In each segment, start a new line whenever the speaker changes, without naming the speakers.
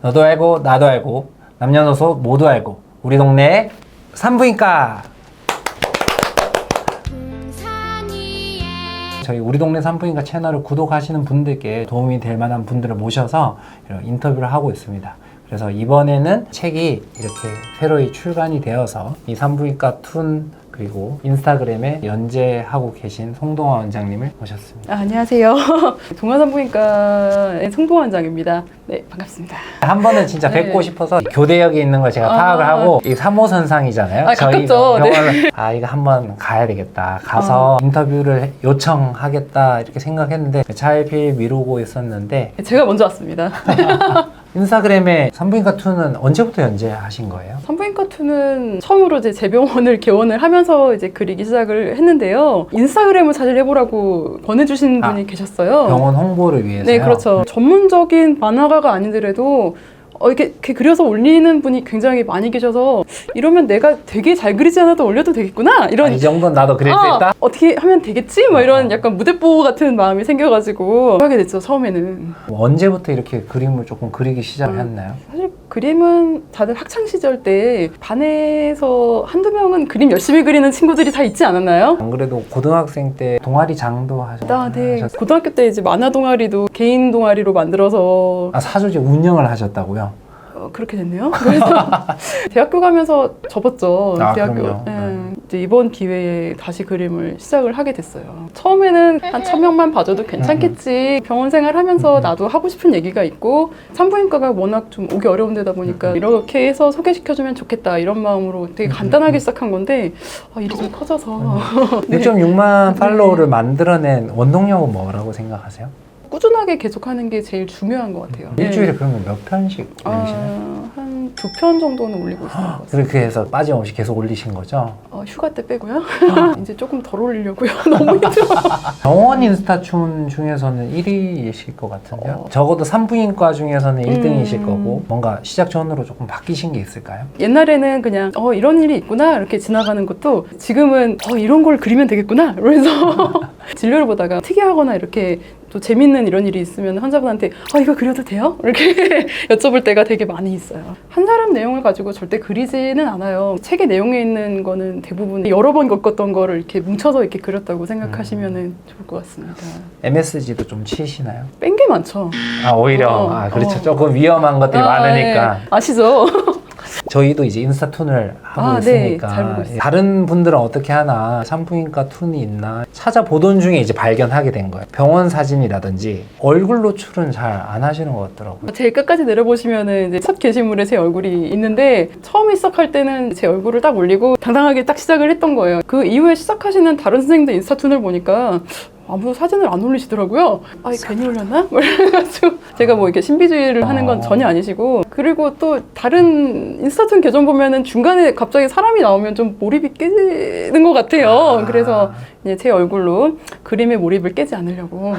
너도 알고 나도 알고 남녀노소 모두 알고 우리 동네 산부인과. 저희 우리 동네 산부인과 채널을 구독하시는 분들께 도움이 될 만한 분들을 모셔서 이런 인터뷰를 하고 있습니다. 그래서 이번에는 책이 이렇게 새로이 출간이 되어서 이 산부인과 툰 그리고 인스타그램에 연재하고 계신 송동화 원장님을 모셨습니다.
안녕하세요. 동아산부인과의 송동화 원장입니다. 네, 반갑습니다.
한 번은 진짜 뵙고 싶어서 교대역에 있는 걸 제가 파악을 하고 이 3호선상이잖아요.
가깝죠.
병원을 이거 한번 가야 되겠다. 가서 인터뷰를 요청하겠다 이렇게 생각했는데 차일피일 미루고 있었는데
제가 먼저 왔습니다.
인스타그램에 산부인과 툰은 언제부터 연재하신 거예요?
산부인과 툰은 처음으로 이제 제 병원을 개원을 하면서 이제 그리기 시작을 했는데요. 인스타그램을 사실 해보라고 권해주신 분이 계셨어요.
병원 홍보를 위해서요?
네, 그렇죠. 전문적인 만화가가 아니더라도 이렇게 그려서 올리는 분이 굉장히 많이 계셔서 이러면 내가 되게 잘 그리지 않아도 올려도 되겠구나 이런
이 정도는 나도 그릴 수 있다?
어떻게 하면 되겠지? 뭐 이런 약간 무대뽀 같은 마음이 생겨가지고 하게 됐죠, 처음에는.
언제부터 이렇게 그림을 조금 그리기 시작을 했나요?
사실 그림은 다들 학창시절 때 반에서 한두 명은 그림 열심히 그리는 친구들이 다 있지 않았나요?
안 그래도 고등학생 때 동아리장도 하셨나요?
네. 고등학교 때 이제 만화 동아리도 개인 동아리로 만들어서
사조직 운영을 하셨다고요?
그렇게 됐네요. 그래서 대학교 가면서 접었죠. 대학교.
그럼요.
이제 이번 기회에 다시 그림을 시작을 하게 됐어요. 처음에는 한 1000명만 봐줘도 괜찮겠지. 병원 생활하면서 나도 하고 싶은 얘기가 있고 산부인과가 워낙 좀 오기 어려운 데다 보니까 이렇게 해서 소개시켜주면 좋겠다 이런 마음으로 되게 간단하게 시작한 건데 일이 좀 커져서
6.6만 팔로워를 만들어낸 원동력은 뭐라고 생각하세요?
꾸준하게 계속하는 게 제일 중요한 것 같아요.
일주일에 그러면 몇 편씩 올리시나요?
한 2편 정도는 올리고 있어요.
그렇게 해서 빠짐없이 계속 올리신 거죠?
휴가 때 빼고요. 이제 조금 덜 올리려고요. 너무 힘들어.
병원 인스타툰 중에서는 1위이실 것 같은데요? 적어도 산부인과 중에서는 1등이실 거고 뭔가 시작 전으로 조금 바뀌신 게 있을까요?
옛날에는 그냥 이런 일이 있구나 이렇게 지나가는 것도 지금은 이런 걸 그리면 되겠구나 이러면서 진료를 보다가 특이하거나 이렇게 또 재밌는 이런 일이 있으면 환자분한테 이거 그려도 돼요? 이렇게 여쭤볼 때가 되게 많이 있어요. 한 사람 내용을 가지고 절대 그리지는 않아요. 책의 내용에 있는 거는 대부분 여러 번 겪었던 거를 이렇게 뭉쳐서 이렇게 그렸다고 생각하시면 좋을 것 같습니다.
MSG도 좀 치시나요?
뺀 게 많죠.
오히려 그렇죠. 조금 위험한 것들이 많으니까.
네. 아시죠?
저희도 이제 인스타툰을 하고
네,
있으니까
잘 보고 있어요.
다른 분들은 어떻게 하나 산부인과 툰이 있나 찾아보던 중에 이제 발견하게 된 거예요. 병원 사진이라든지 얼굴 노출은 잘 안 하시는 것 같더라고요.
제일 끝까지 내려보시면은 이제 첫 게시물에 제 얼굴이 있는데 처음에 시작할 때는 제 얼굴을 딱 올리고 당당하게 딱 시작을 했던 거예요. 그 이후에 시작하시는 다른 선생님들 인스타툰을 보니까 아무도 사진을 안 올리시더라고요. 괜히 올렸나? 그래가지고 제가 뭐 이렇게 신비주의를 하는 건 전혀 아니시고 그리고 또 다른 인스타툰 계정 보면은 중간에 갑자기 사람이 나오면 좀 몰입이 깨지는 것 같아요. 그래서 이제 제 얼굴로 그림의 몰입을 깨지 않으려고.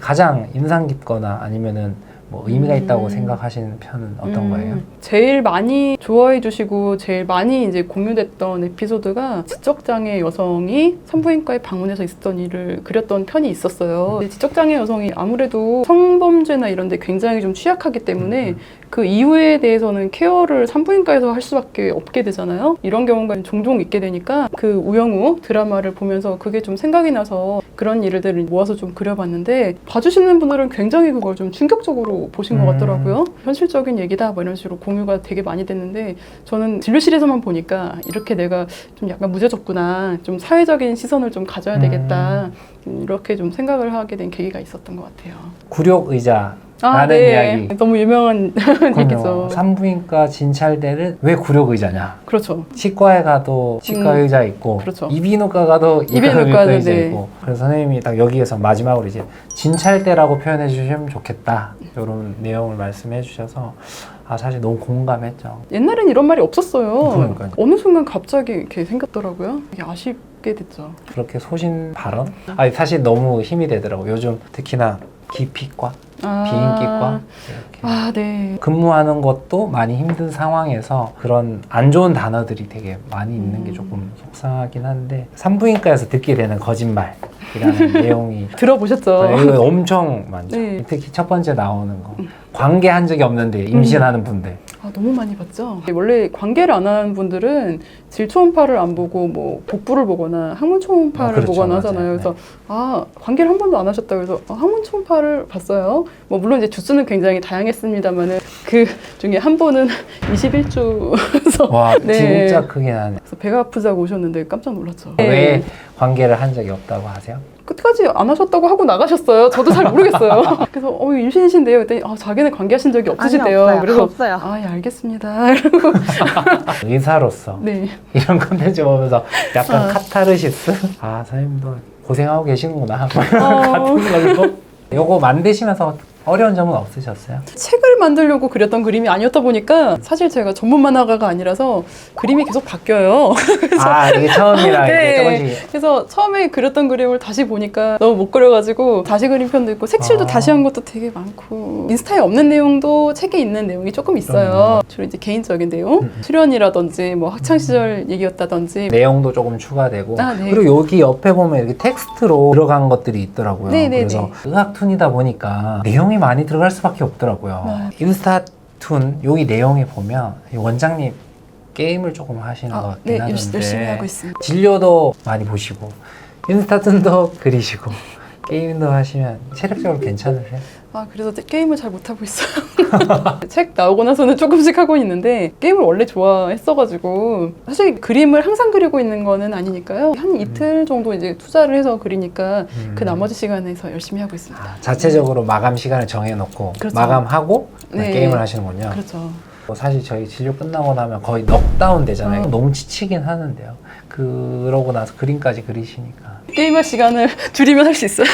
가장 인상 깊거나 아니면은 뭐 의미가 있다고 생각하시는 편은 어떤 거예요?
제일 많이 좋아해 주시고 제일 많이 이제 공유됐던 에피소드가 지적장애 여성이 산부인과에 방문해서 있었던 일을 그렸던 편이 있었어요. 지적장애 여성이 아무래도 성범죄나 이런 데 굉장히 좀 취약하기 때문에 그 이후에 대해서는 케어를 산부인과에서 할 수밖에 없게 되잖아요. 이런 경우가 종종 있게 되니까 그 우영우 드라마를 보면서 그게 좀 생각이 나서 그런 일들을 모아서 좀 그려봤는데 봐주시는 분들은 굉장히 그걸 좀 충격적으로 보신 것 같더라고요. 현실적인 얘기다 뭐 이런 식으로 공유가 되게 많이 됐는데 저는 진료실에서만 보니까 이렇게 내가 좀 약간 무뎌졌구나, 좀 사회적인 시선을 좀 가져야 되겠다 이렇게 좀 생각을 하게 된 계기가 있었던 것 같아요.
굴욕의자 라는 이야기.
너무 유명한 얘기죠.
산부인과 진찰대를 왜 굴욕의자냐?
그렇죠.
치과에 가도 치과의자 있고,
그렇죠.
이비인후과 가도 이비인후과의자 있고. 그래서 선생님이 딱 여기에서 마지막으로 이제 진찰대라고 표현해 주시면 좋겠다. 이런 내용을 말씀해 주셔서 사실 너무 공감했죠.
옛날엔 이런 말이 없었어요.
그러니까요.
어느 순간 갑자기 이렇게 생겼더라고요. 되게 아쉽게 됐죠.
그렇게 소신 발언? 사실 너무 힘이 되더라고요. 요즘 특히나 기피과 비인기과 이렇게
아, 네.
근무하는 것도 많이 힘든 상황에서 그런 안 좋은 단어들이 되게 많이 있는 게 조금 속상하긴 한데 산부인과에서 듣게 되는 거짓말이라는 내용이
들어보셨죠?
이거 엄청 많죠.
네.
특히 첫 번째 나오는 거 관계한 적이 없는데 임신하는 분들
아, 너무 많이 봤죠. 원래 관계를 안 하는 분들은 질초음파를 안 보고 뭐 복부를 보거나 항문 초음파를
그렇죠,
보거나
맞아요.
하잖아요. 그래서 아, 관계를 한 번도 안 하셨다고 해서 항문 초음파를 봤어요. 뭐 물론 이제 주수는 굉장히 다양했습니다만은 그 중에 한 번은 21주에서
와
네.
진짜 크긴 하네.
그래서 배가 아프자고 오셨는데 깜짝 놀랐죠.
왜 관계를 한 적이 없다고 하세요?
끝까지 안 하셨다고 하고 나가셨어요. 저도 잘 모르겠어요. 그래서 임신이신데요. 그랬더니 자기는 관계하신 적이 없으시대요.
아니요, 없어요.
그래서
없어요.
아, 예, 알겠습니다. 이러고
의사로서
네.
이런 컨텐츠 보면서 약간
아.
카타르시스? 아 선생님도 고생하고 계시는구나
어.
같은 걸로 요거 만드시면서 어려운 점은 없으셨어요?
책을 만들려고 그렸던 그림이 아니었다 보니까 사실 제가 전문 만화가가 아니라서 그림이 계속 바뀌어요.
아 이게 처음이라 이게
네.
조금씩
그래서 처음에 그렸던 그림을 다시 보니까 너무 못 그려가지고 다시 그린 편도 있고 색칠도
아.
다시 한 것도 되게 많고 인스타에 없는 내용도 책에 있는 내용이 조금 있어요. 주로 이제 개인적인 내용, 출연이라든지 뭐 학창 시절 얘기였다든지
내용도 조금 추가되고
아, 네.
그리고 여기 옆에 보면 이렇게 텍스트로 들어간 것들이 있더라고요.
네, 네,
그래서
네.
의학툰이다 보니까 내용이 많이 들어갈 수밖에 없더라고요.
네.
인스타툰 여기 내용에 보면 이 원장님 게임을 조금 하시는 것 같긴
네,
하던데
열심히 하고 있습니다.
진료도 많이 보시고 인스타툰도 그리시고 게임도 하시면 체력적으로 괜찮으세요?
아, 그래서 게임을 잘 못하고 있어요. 책 나오고 나서는 조금씩 하고 있는데 게임을 원래 좋아했어가지고 사실 그림을 항상 그리고 있는 거는 아니니까요. 한 이틀 정도 이제 투자를 해서 그리니까 그 나머지 시간에서 열심히 하고 있습니다.
아, 자체적으로 마감 시간을 정해놓고
그렇죠.
마감하고
네.
게임을 하시는군요.
그렇죠.
사실 저희 진료 끝나고 나면 거의 넉다운 되잖아요. 너무 지치긴 하는데요. 그러고 나서 그림까지 그리시니까.
게임할 시간을 줄이면 할 수 있어요.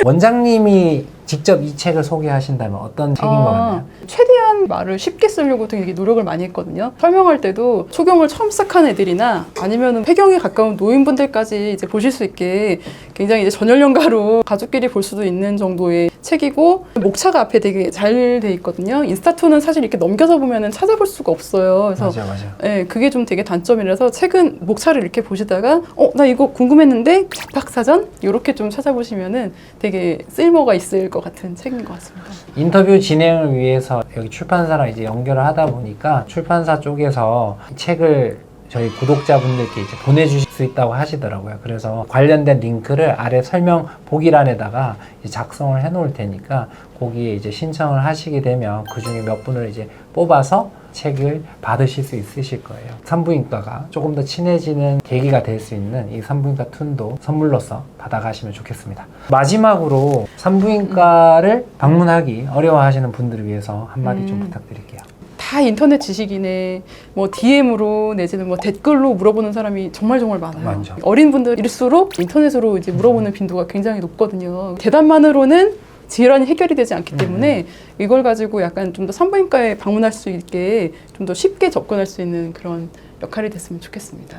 원장님이 직접 이 책을 소개하신다면 어떤 책인 것 같나요?
최대한 말을 쉽게 쓰려고 되게 노력을 많이 했거든요. 설명할 때도 초경을 처음 시작한 애들이나 아니면 폐경에 가까운 노인분들까지 이제 보실 수 있게 굉장히 이제 전연령가로 가족끼리 볼 수도 있는 정도의 책이고 목차가 앞에 되게 잘 돼 있거든요. 인스타툰은 사실 이렇게 넘겨서 보면은 찾아볼 수가 없어요. 그래서
맞아요.
네, 그게 좀 되게 단점이라서 책은 목차를 이렇게 보시다가 나 이거 궁금했는데 잡학사전? 이렇게 좀 찾아보시면은 되게 쓸모가 있을 것 같은 책인 것 같습니다.
인터뷰 진행을 위해서 여기 출판사랑 이제 연결을 하다 보니까 출판사 쪽에서 이 책을 저희 구독자분들께 이제 보내주실 수 있다고 하시더라고요. 그래서 관련된 링크를 아래 설명 보기란에다가 이제 작성을 해 놓을 테니까 거기에 이제 신청을 하시게 되면 그 중에 몇 분을 이제 뽑아서 책을 받으실 수 있으실 거예요. 산부인과가 조금 더 친해지는 계기가 될 수 있는 이 산부인과 툰도 선물로서 받아가시면 좋겠습니다. 마지막으로 산부인과를 방문하기 어려워하시는 분들을 위해서 한마디 좀 부탁드릴게요.
다 인터넷 지식이네, 뭐 DM으로 내지는 뭐 댓글로 물어보는 사람이 정말 많아요.
많죠.
어린 분들일수록 인터넷으로 이제 물어보는 빈도가 굉장히 높거든요. 대답만으로는 질환이 해결이 되지 않기 때문에 이걸 가지고 약간 좀 더 산부인과에 방문할 수 있게 좀 더 쉽게 접근할 수 있는 그런 역할이 됐으면 좋겠습니다.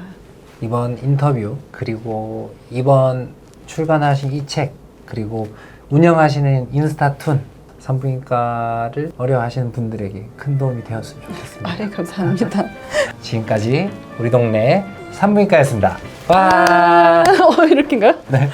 이번 인터뷰 그리고 이번 출간하신 이 책 그리고 운영하시는 인스타툰 산부인과를 어려워하시는 분들에게 큰 도움이 되었으면 좋겠습니다.
아, 네, 감사합니다.
지금까지 우리 동네 산부인과였습니다. 와!
이렇게인가요?
네.